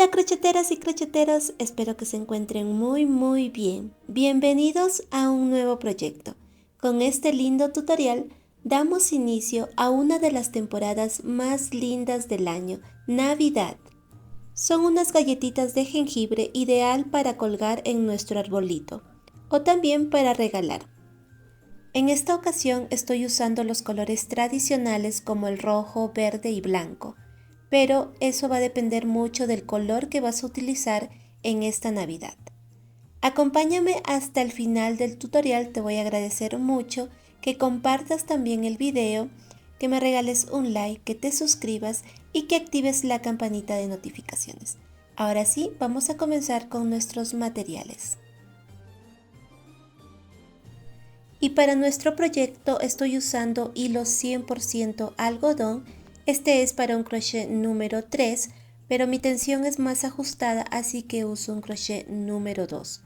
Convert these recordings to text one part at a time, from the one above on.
Hola crocheteras y crocheteros, espero que se encuentren muy bien. Bienvenidos a un nuevo proyecto. Con este lindo tutorial damos inicio a una de las temporadas más lindas del año, Navidad. Son unas galletitas de jengibre ideal para colgar en nuestro arbolito o también para regalar. En esta ocasión estoy usando los colores tradicionales como el rojo, verde y blanco, pero eso va a depender mucho del color que vas a utilizar en esta Navidad. Acompáñame hasta el final del tutorial, te voy a agradecer mucho que compartas también el video, que me regales un like, que te suscribas y que actives la campanita de notificaciones. Ahora sí, vamos a comenzar con nuestros materiales. Y para nuestro proyecto estoy usando hilo 100% algodón. Este es para un crochet número 3, pero mi tensión es más ajustada, así que uso un crochet número 2.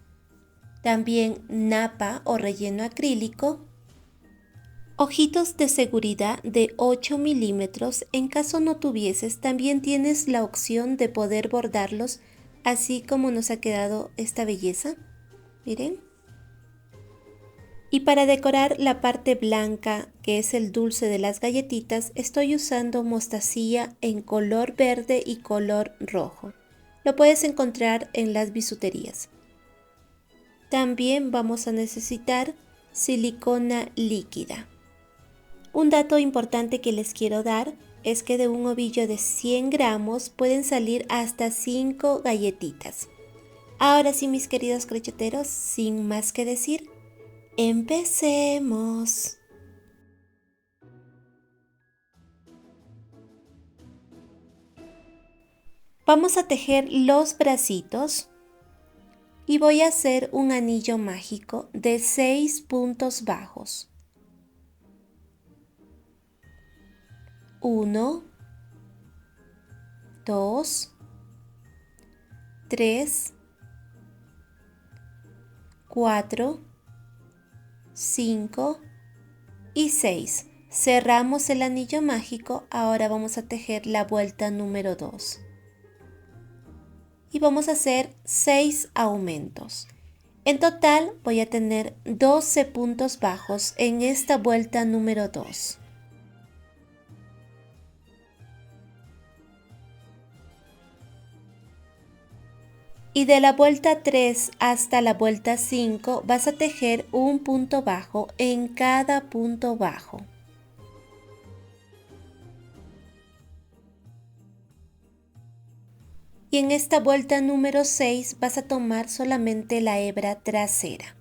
También napa o relleno acrílico. Ojitos de seguridad de 8 milímetros. En caso no tuvieses, también tienes la opción de poder bordarlos, así como nos ha quedado esta belleza. Miren. Y para decorar la parte blanca, que es el dulce de las galletitas, estoy usando mostacilla en color verde y color rojo. Lo puedes encontrar en las bisuterías. También vamos a necesitar silicona líquida. Un dato importante que les quiero dar es que de un ovillo de 100 gramos pueden salir hasta 5 galletitas. Ahora sí, mis queridos crocheteros, sin más que decir, ¡empecemos! Vamos a tejer los bracitos y voy a hacer un anillo mágico de 6 puntos bajos. 1, 2, 3, 4, 5 y 6. Cerramos el anillo mágico, ahora vamos a tejer la vuelta número 2. Y vamos a hacer 6 aumentos. En total voy a tener 12 puntos bajos en esta vuelta número 2. Y de la vuelta 3 hasta la vuelta 5 vas a tejer un punto bajo en cada punto bajo. Y en esta vuelta número 6 vas a tomar solamente la hebra trasera.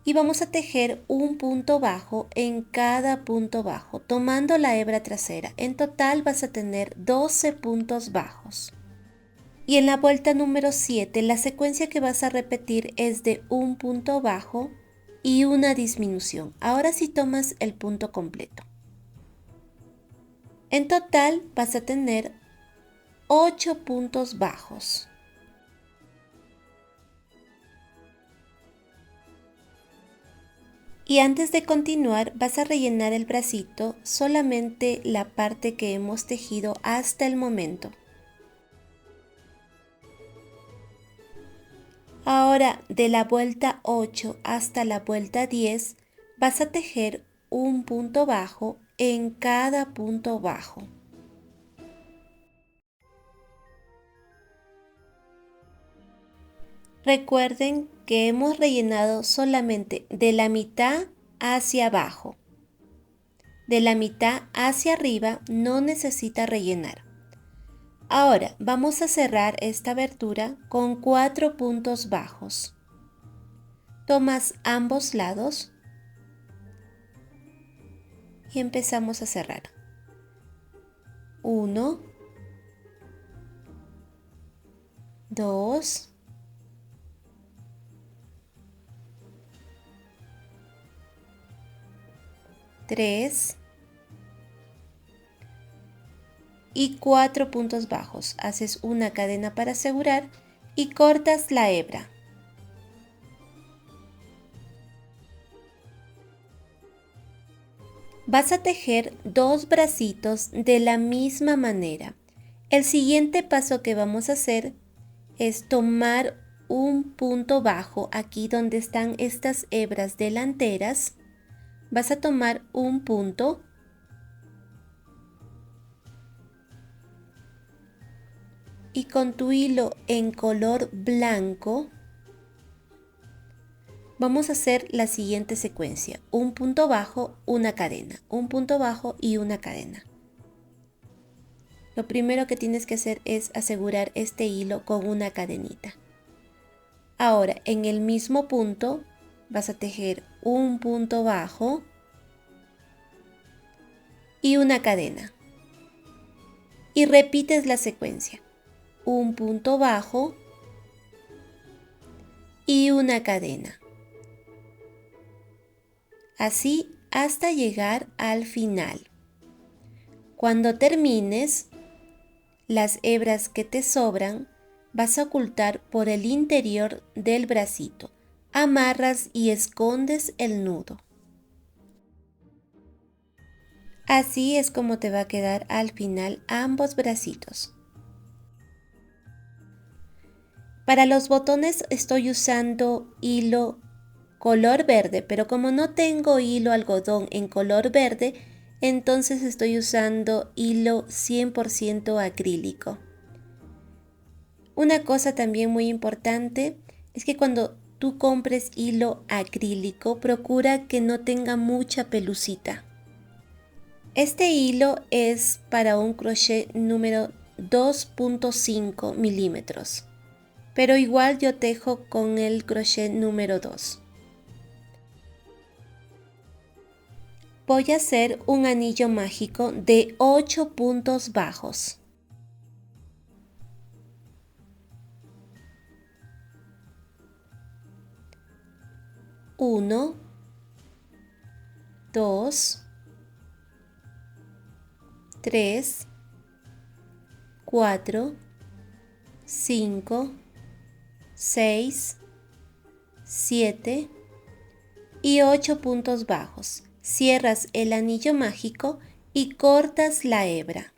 Y vamos a tejer un punto bajo en cada punto bajo, tomando la hebra trasera. En total vas a tener 12 puntos bajos. Y en la vuelta número 7, la secuencia que vas a repetir es de un punto bajo y una disminución. Ahora sí tomas el punto completo. En total vas a tener 8 puntos bajos. Y antes de continuar vas a rellenar el bracito solamente la parte que hemos tejido hasta el momento. Ahora de la vuelta 8 hasta la vuelta 10 vas a tejer un punto bajo en cada punto bajo. Recuerden que hemos rellenado solamente de la mitad hacia abajo. De la mitad hacia arriba no necesita rellenar. Ahora vamos a cerrar esta abertura con 4 puntos bajos. Tomas ambos lados y empezamos a cerrar. 1, 2, 3 y 4 puntos bajos. Haces una cadena para asegurar y cortas la hebra. Vas a tejer dos bracitos de la misma manera. El siguiente paso que vamos a hacer es tomar un punto bajo aquí donde están estas hebras delanteras. Vas a tomar un punto y con tu hilo en color blanco vamos a hacer la siguiente secuencia: un punto bajo, una cadena, un punto bajo y una cadena. Lo primero que tienes que hacer es asegurar este hilo con una cadenita. Ahora, en el mismo punto vas a tejer un punto bajo y una cadena. Y repites la secuencia: un punto bajo y una cadena. Así hasta llegar al final. Cuando termines, las hebras que te sobran vas a ocultar por el interior del bracito. Amarras y escondes el nudo. Así es como te va a quedar al final ambos bracitos. Para los botones estoy usando hilo color verde, pero como no tengo hilo algodón en color verde, entonces estoy usando hilo 100% acrílico. Una cosa también muy importante es que cuando tú compres hilo acrílico, procura que no tenga mucha pelucita. Este hilo es para un crochet número 2.5 milímetros, pero igual yo tejo con el crochet número 2. Voy a hacer un anillo mágico de 8 puntos bajos. Uno, 2, 3, 4, 5, 6, 7 y 8 puntos bajos. Cierras el anillo mágico y cortas la hebra.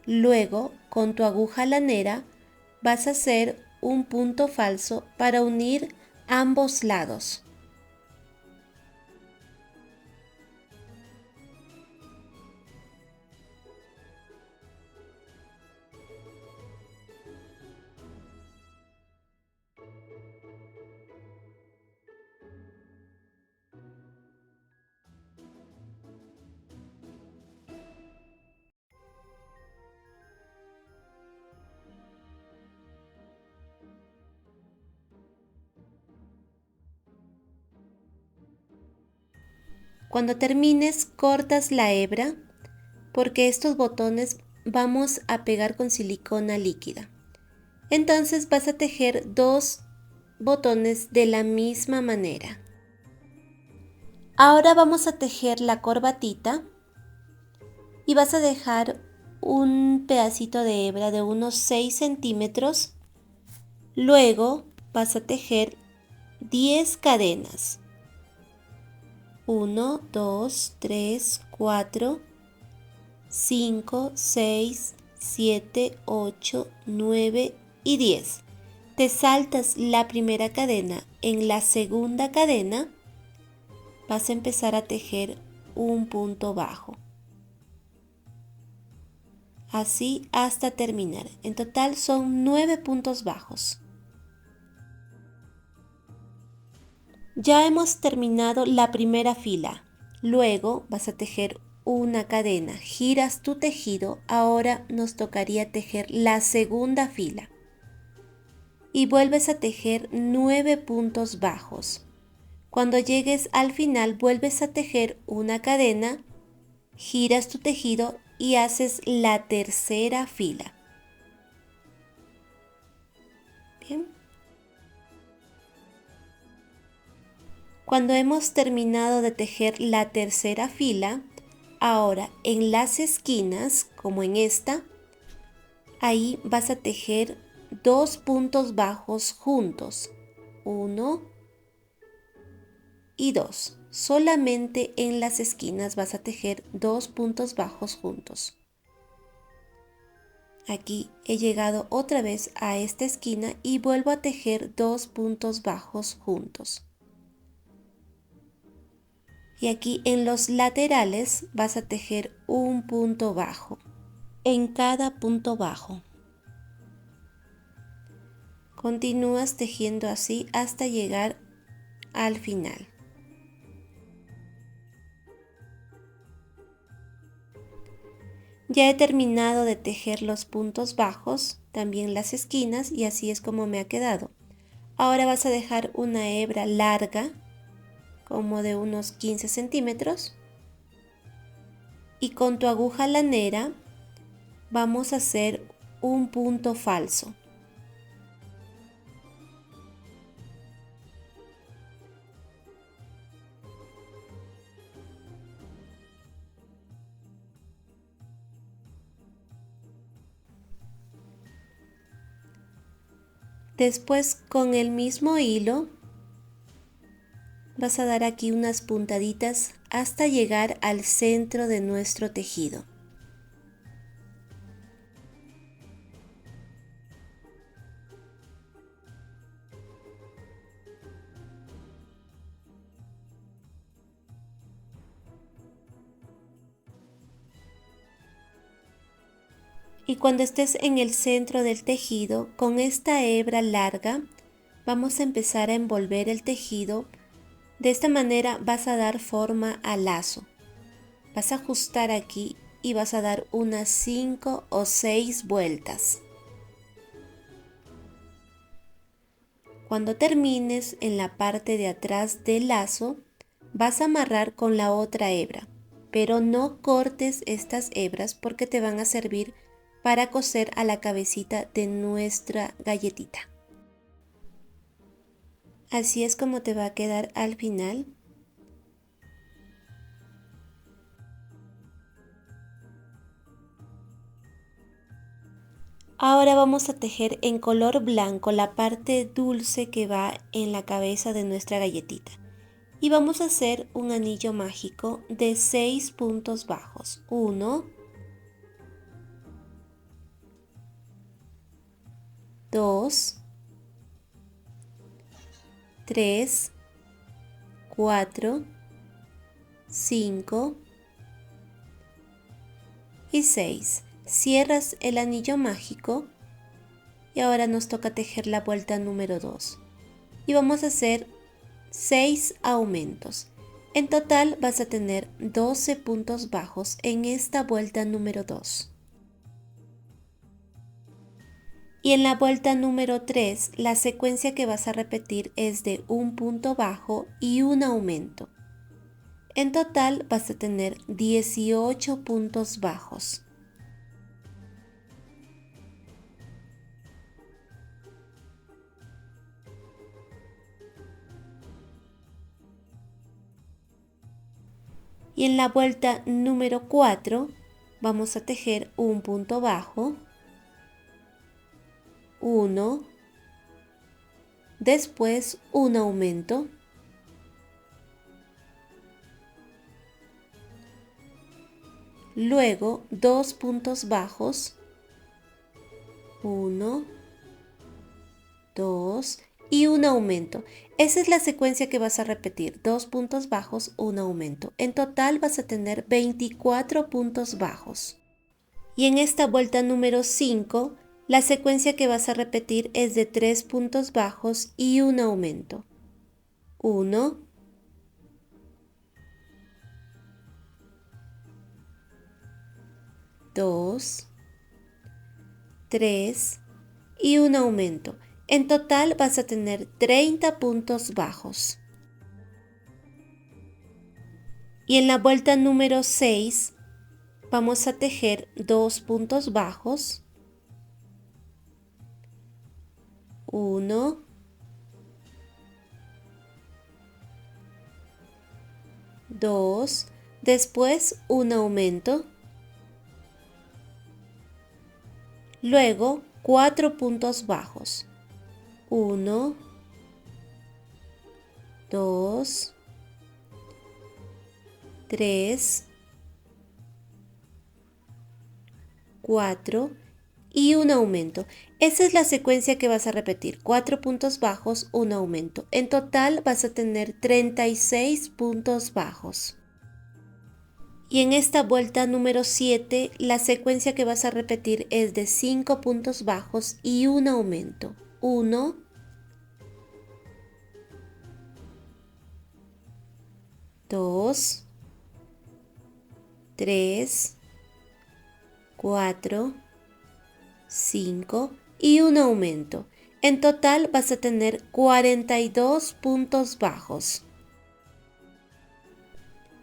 Luego, con tu aguja lanera, vas a hacer un punto falso para unir ambos lados. Cuando termines, cortas la hebra porque estos botones vamos a pegar con silicona líquida. Entonces vas a tejer dos botones de la misma manera. Ahora vamos a tejer la corbatita y vas a dejar un pedacito de hebra de unos 6 centímetros. Luego vas a tejer 10 cadenas. 1, 2, 3, 4, 5, 6, 7, 8, 9 y 10. Te saltas la primera cadena. En la segunda cadena vas a empezar a tejer un punto bajo. Así hasta terminar. En total son 9 puntos bajos. Ya hemos terminado la primera fila. Luego vas a tejer una cadena. Giras tu tejido. Ahora nos tocaría tejer la segunda fila. Y vuelves a tejer 9 puntos bajos. Cuando llegues al final vuelves a tejer una cadena, giras tu tejido y haces la tercera fila. Bien. Cuando hemos terminado de tejer la tercera fila, ahora en las esquinas, como en esta, ahí vas a tejer 2 puntos bajos juntos. 1 y 2. Solamente en las esquinas vas a tejer 2 puntos bajos juntos. Aquí he llegado otra vez a esta esquina y vuelvo a tejer 2 puntos bajos juntos. Y aquí en los laterales vas a tejer un punto bajo en cada punto bajo. Continúas tejiendo así hasta llegar al final. Ya he terminado de tejer los puntos bajos, también las esquinas, y así es como me ha quedado. Ahora vas a dejar una hebra larga, como de unos 15 centímetros, y con tu aguja lanera vamos a hacer un punto falso. Después con el mismo hilo vas a dar aquí unas puntaditas hasta llegar al centro de nuestro tejido. Y cuando estés en el centro del tejido, con esta hebra larga, vamos a empezar a envolver el tejido. De esta manera vas a dar forma al lazo. Vas a ajustar aquí y vas a dar unas 5 o 6 vueltas. Cuando termines en la parte de atrás del lazo, vas a amarrar con la otra hebra, pero no cortes estas hebras porque te van a servir para coser a la cabecita de nuestra galletita. Así es como te va a quedar al final. Ahora vamos a tejer en color blanco la parte dulce que va en la cabeza de nuestra galletita. Y vamos a hacer un anillo mágico de 6 puntos bajos. 1, 2, 3, 4, 5 y 6. Cierras el anillo mágico y ahora nos toca tejer la vuelta número 2. Y vamos a hacer 6 aumentos. En total vas a tener 12 puntos bajos en esta vuelta número 2. Y en la vuelta número 3, la secuencia que vas a repetir es de un punto bajo y un aumento. En total vas a tener 18 puntos bajos. Y en la vuelta número 4 vamos a tejer un punto bajo, 1, después un aumento, luego 2 puntos bajos, 1, 2 y un aumento. Esa es la secuencia que vas a repetir, 2 puntos bajos, un aumento. En total vas a tener 24 puntos bajos. Y en esta vuelta número 5, la secuencia que vas a repetir es de 3 puntos bajos y un aumento. 1, 2, 3 y un aumento. En total vas a tener 30 puntos bajos. Y en la vuelta número 6 vamos a tejer 2 puntos bajos, 1, 2, después un aumento, luego 4 puntos bajos, 1, 2, 3, 4 y un aumento. Esa es la secuencia que vas a repetir, 4 puntos bajos, un aumento. En total vas a tener 36 puntos bajos. Y en esta vuelta número 7, la secuencia que vas a repetir es de 5 puntos bajos y un aumento. 1, 2, 3, 4, 5 y un aumento. En total vas a tener 42 puntos bajos.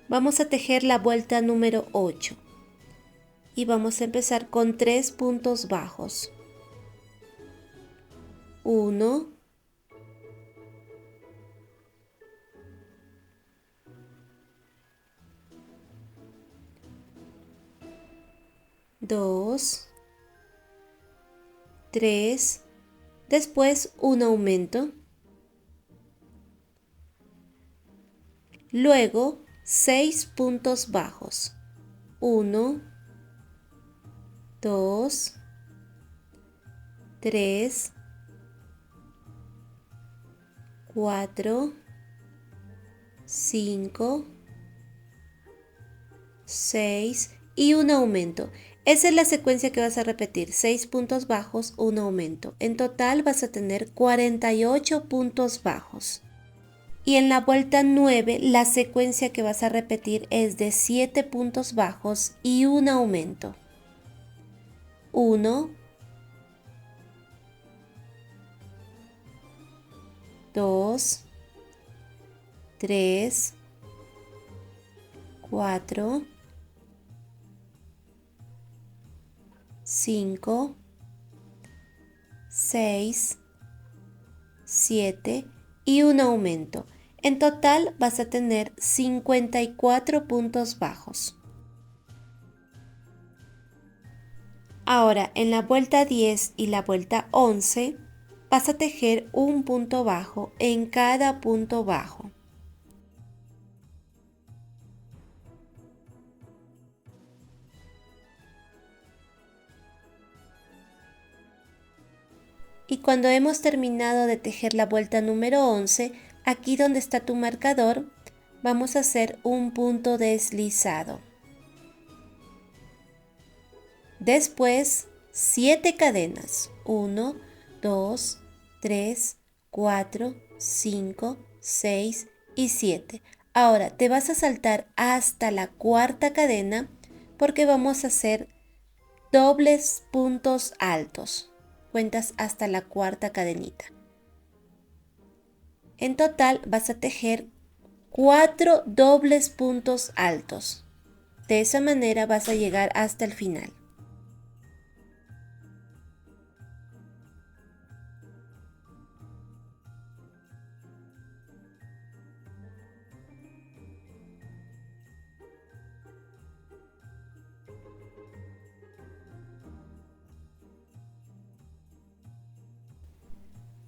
Vamos a tejer la vuelta número 8 y vamos a empezar con 3 puntos bajos. 1, 2, 3, después un aumento, luego 6 puntos bajos, 1, 2, 3, 4, 5, 6 y un aumento. Esa es la secuencia que vas a repetir, 6 puntos bajos, un aumento. En total vas a tener 48 puntos bajos. Y en la vuelta 9, la secuencia que vas a repetir es de 7 puntos bajos y un aumento. 1, 2, 3, 4, 5, 6, 7 y un aumento. En total vas a tener 54 puntos bajos. Ahora, en la vuelta 10 y la vuelta 11, vas a tejer un punto bajo en cada punto bajo. Y cuando hemos terminado de tejer la vuelta número 11, aquí donde está tu marcador, vamos a hacer un punto deslizado. Después, 7 cadenas. 1, 2, 3, 4, 5, 6 y 7. Ahora te vas a saltar hasta la cuarta cadena porque vamos a hacer dobles puntos altos. Cuentas hasta la cuarta cadenita. En total vas a tejer 4 dobles puntos altos. De esa manera vas a llegar hasta el final.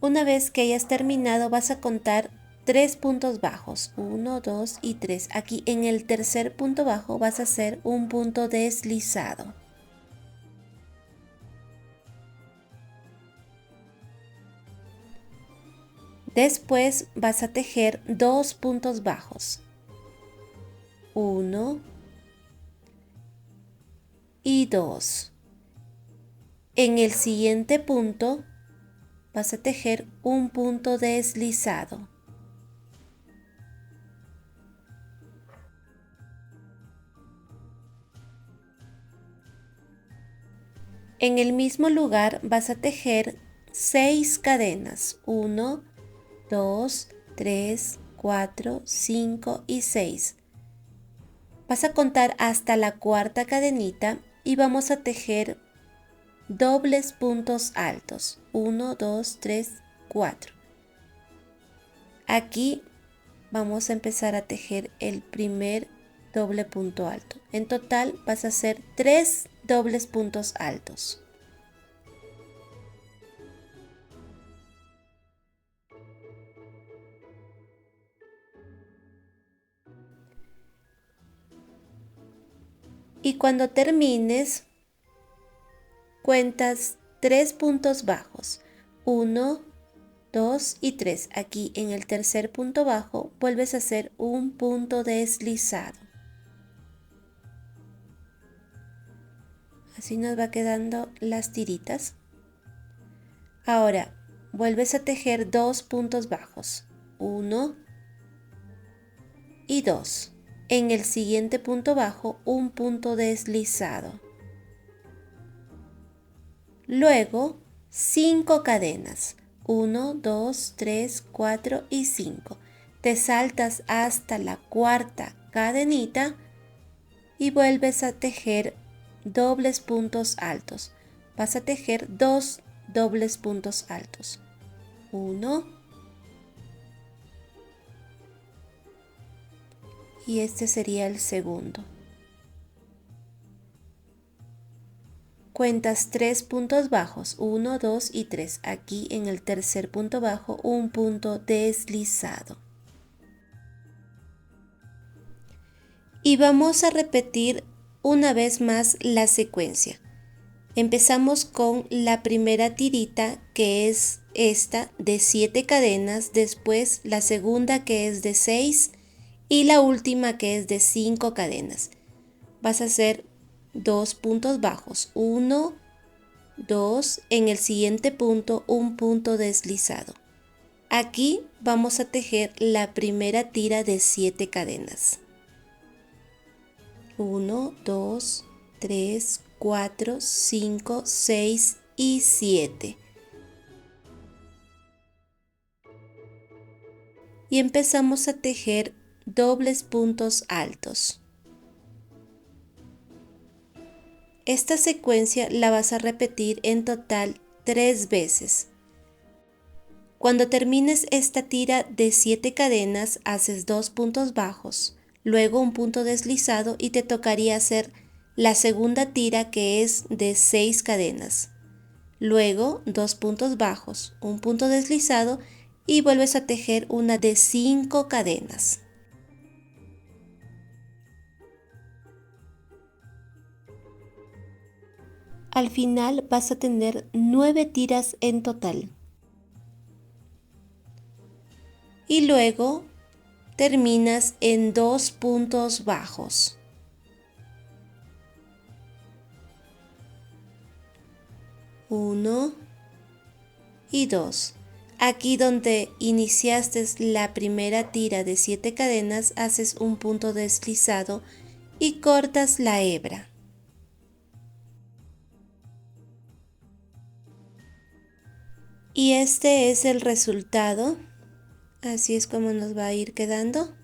Una vez que hayas terminado vas a contar 3 puntos bajos, 1, 2 y 3. Aquí en el tercer punto bajo vas a hacer un punto deslizado. Después vas a tejer 2 puntos bajos, 1 y 2. En el siguiente punto vas a tejer un punto deslizado. En el mismo lugar vas a tejer 6 cadenas, 1, 2, 3, 4, 5 y 6. Vas a contar hasta la cuarta cadenita y vamos a tejer dobles puntos altos, 1, 2, 3, 4. Aquí vamos a empezar a tejer el primer doble punto alto. En total vas a hacer 3 dobles puntos altos. Y cuando termines, cuentas 3 puntos bajos. 1, 2 y 3. Aquí en el tercer punto bajo vuelves a hacer un punto deslizado. Así nos va quedando las tiritas. Ahora vuelves a tejer 2 puntos bajos. 1 y 2. En el siguiente punto bajo un punto deslizado. Luego 5 cadenas. 1, 2, 3, 4 y 5. Te saltas hasta la cuarta cadenita y vuelves a tejer dobles puntos altos. Vas a tejer 2 dobles puntos altos. 1 y este sería el segundo. Cuentas 3 puntos bajos, 1, 2 y 3. Aquí en el tercer punto bajo un punto deslizado. Y vamos a repetir una vez más la secuencia. Empezamos con la primera tirita, que es esta de 7 cadenas, después la segunda que es de 6 y la última que es de 5 cadenas. Vas a hacer 2 puntos bajos, 1, 2, en el siguiente punto un punto deslizado. Aquí vamos a tejer la primera tira de 7 cadenas. 1, 2, 3, 4, 5, 6 y 7. Y empezamos a tejer dobles puntos altos. Esta secuencia la vas a repetir en total 3 veces. Cuando termines esta tira de 7 cadenas, haces 2 puntos bajos, luego un punto deslizado y te tocaría hacer la segunda tira que es de 6 cadenas. Luego 2 puntos bajos, un punto deslizado y vuelves a tejer una de 5 cadenas. Al final vas a tener 9 tiras en total. Y luego terminas en 2 puntos bajos. Uno y 2. Aquí donde iniciaste la primera tira de 7 cadenas, haces un punto deslizado y cortas la hebra. Y este es el resultado. Así es como nos va a ir quedando.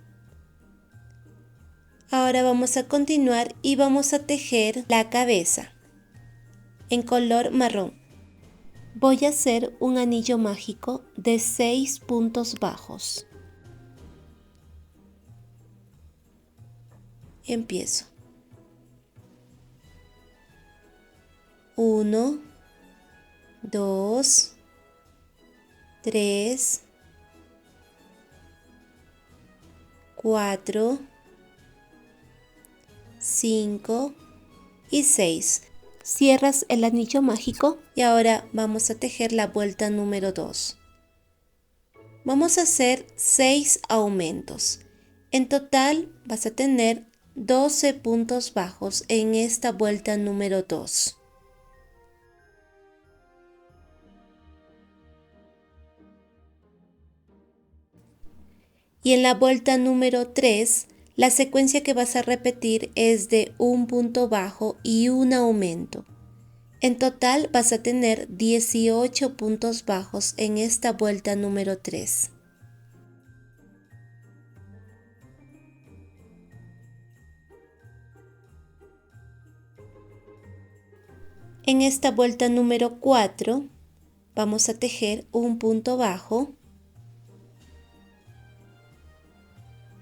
Ahora vamos a continuar y vamos a tejer la cabeza en color marrón. Voy a hacer un anillo mágico de 6 puntos bajos. Empiezo. 1, 2, 3, 4, 5 y 6. Cierras el anillo mágico y ahora vamos a tejer la vuelta número 2. Vamos a hacer 6 aumentos. En total vas a tener 12 puntos bajos en esta vuelta número 2. Y en la vuelta número 3, la secuencia que vas a repetir es de un punto bajo y un aumento. En total vas a tener 18 puntos bajos en esta vuelta número 3. En esta vuelta número 4 vamos a tejer un punto bajo,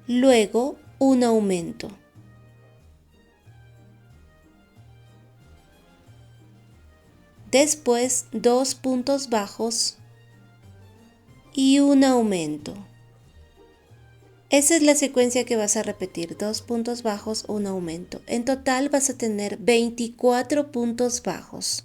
luego un aumento. Después 2 puntos bajos y un aumento. Esa es la secuencia que vas a repetir, 2 puntos bajos, un aumento. En total vas a tener 24 puntos bajos.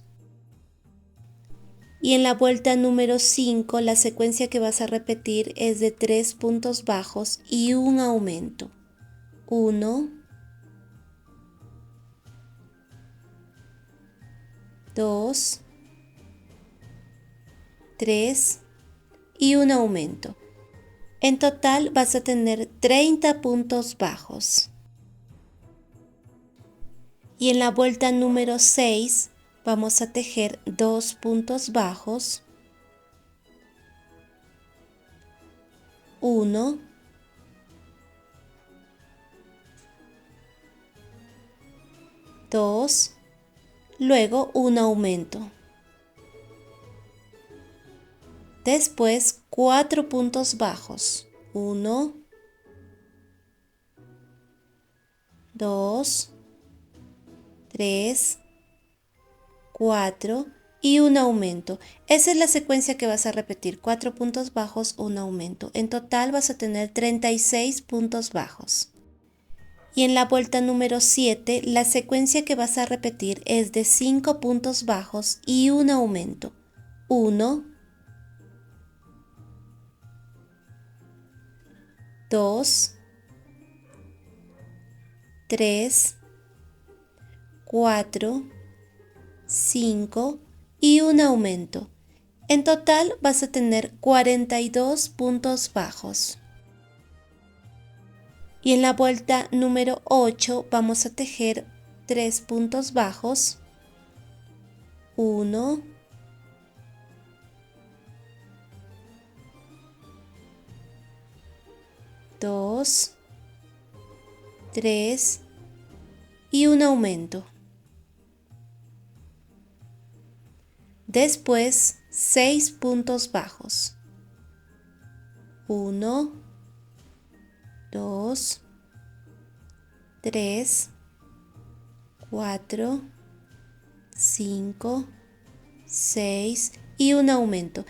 Y en la vuelta número 5, la secuencia que vas a repetir es de 3 puntos bajos y un aumento. 1, 2, 3 y un aumento. En total vas a tener 30 puntos bajos. Y en la vuelta número 6 vamos a tejer 2 puntos bajos, 1, 2, luego un aumento. Después 4 puntos bajos, 1, 2, 3, 4 y un aumento. Esa es la secuencia que vas a repetir, 4 puntos bajos, un aumento. En total vas a tener 36 puntos bajos. Y en la vuelta número 7, la secuencia que vas a repetir es de 5 puntos bajos y un aumento. 1, 2, 3, 4, 5 y un aumento. En total vas a tener 42 puntos bajos. Y en la vuelta número 8 vamos a tejer 3 puntos bajos, 1, 2, 3 y un aumento. Después 6 puntos bajos, 1, 2, 3, 4, 5, 6 y un aumento.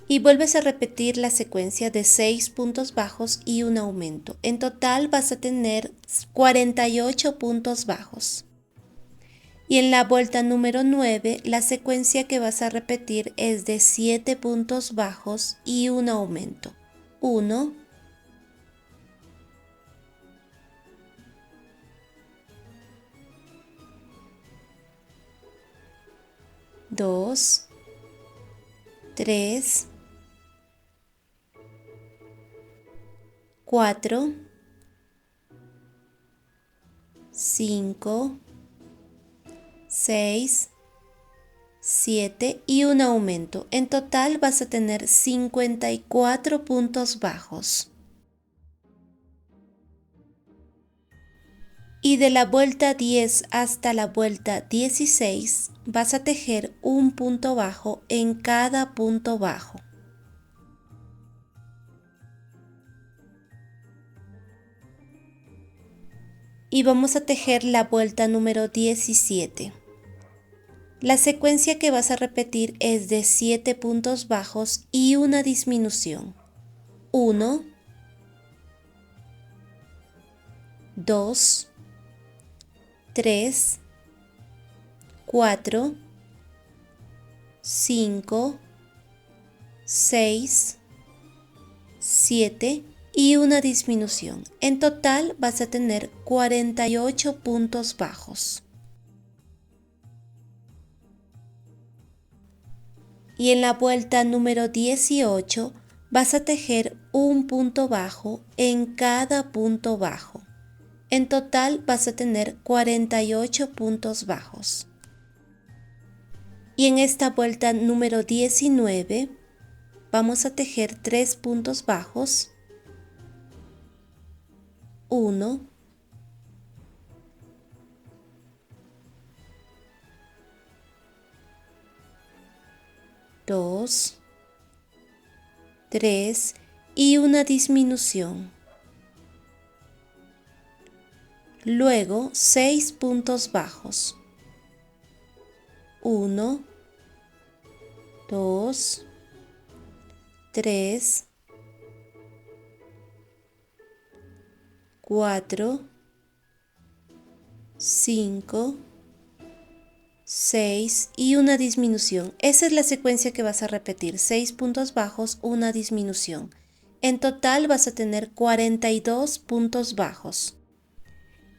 Y vuelves a repetir la secuencia de 6 puntos bajos y un aumento. En total vas a tener 48 puntos bajos. Y en la vuelta número 9, la secuencia que vas a repetir es de 7 puntos bajos y un aumento. 1, 2, 3, 4, 5, 6, 7 y un aumento. En total vas a tener 54 puntos bajos. Y de la vuelta 10 hasta la vuelta 16 vas a tejer un punto bajo en cada punto bajo. Y vamos a tejer la vuelta número 17. La secuencia que vas a repetir es de 7 puntos bajos y una disminución. 1, 2, 3, 4, 5, 6, 7 y una disminución. En total vas a tener 48 puntos bajos. Y en la vuelta número 18 vas a tejer un punto bajo en cada punto bajo. En total vas a tener 48 puntos bajos. Y en esta vuelta número 19 vamos a tejer 3 puntos bajos, 1, 2, 3 y una disminución. Luego 6 puntos bajos, 1, 2, 3, 4, 5, 6 y una disminución. Esa es la secuencia que vas a repetir, 6 puntos bajos, una disminución. En total vas a tener 42 puntos bajos.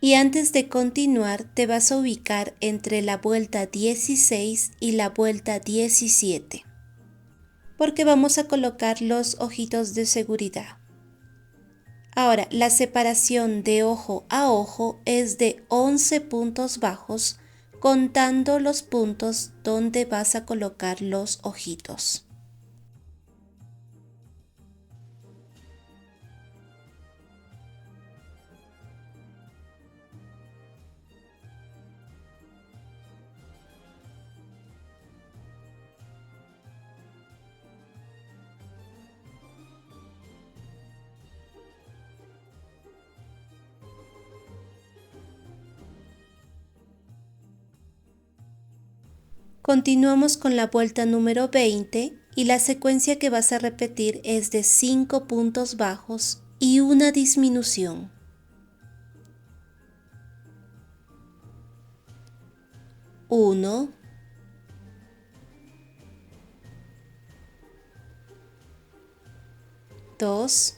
Y antes de continuar te vas a ubicar entre la vuelta 16 y la vuelta 17, porque vamos a colocar los ojitos de seguridad. Ahora, la separación de ojo a ojo es de 11 puntos bajos, contando los puntos donde vas a colocar los ojitos. Continuamos con la vuelta número 20 y la secuencia que vas a repetir es de 5 puntos bajos y una disminución. 1, 2,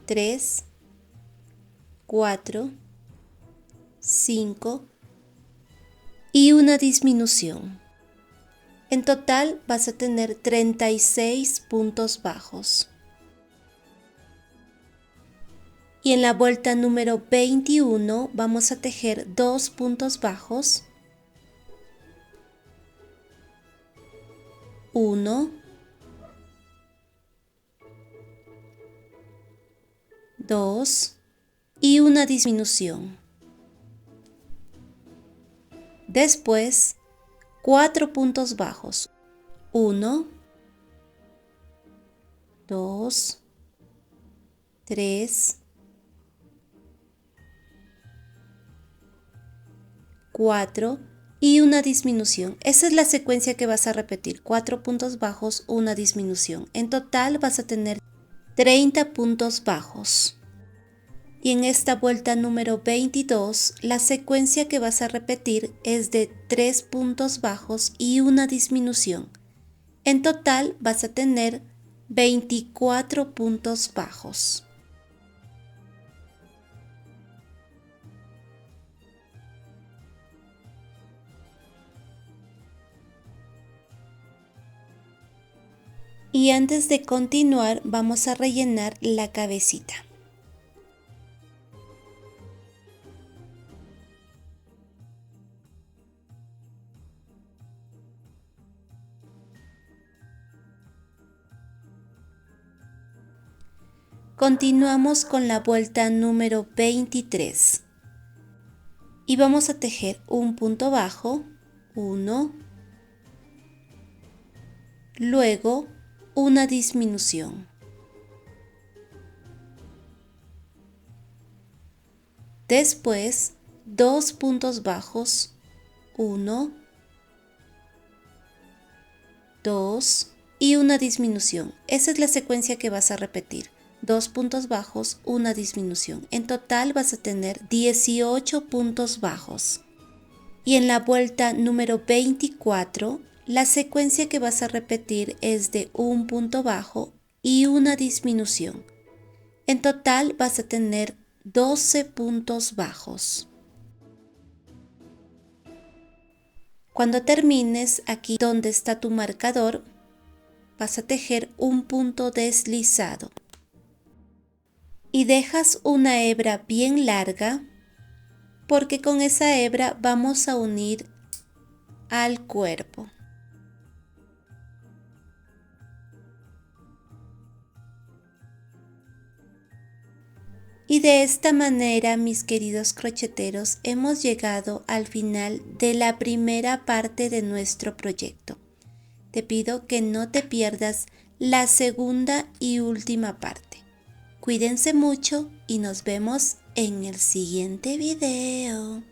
3, 4, 5 y una disminución. En total vas a tener 36 puntos bajos. Y en la vuelta número 21 vamos a tejer 2 puntos bajos, 1, 2 y una disminución. Después, 4 puntos bajos, 1, 2, 3, 4 y una disminución. Esa es la secuencia que vas a repetir, 4 puntos bajos, una disminución. En total vas a tener 30 puntos bajos. Y en esta vuelta número 22, la secuencia que vas a repetir es de 3 puntos bajos y una disminución. En total vas a tener 24 puntos bajos. Y antes de continuar, vamos a rellenar la cabecita. Continuamos con la vuelta número 23 y vamos a tejer un punto bajo, 1, luego una disminución, después 2 puntos bajos, 1, 2 y una disminución. Esa es la secuencia que vas a repetir. 2 puntos bajos, una disminución. En total vas a tener 18 puntos bajos. Y en la vuelta número 24, la secuencia que vas a repetir es de un punto bajo y una disminución. En total vas a tener 12 puntos bajos. Cuando termines aquí donde está tu marcador, vas a tejer un punto deslizado. Y dejas una hebra bien larga porque con esa hebra vamos a unir al cuerpo. Y de esta manera, mis queridos crocheteros, hemos llegado al final de la primera parte de nuestro proyecto. Te pido que no te pierdas la segunda y última parte. Cuídense mucho y nos vemos en el siguiente video.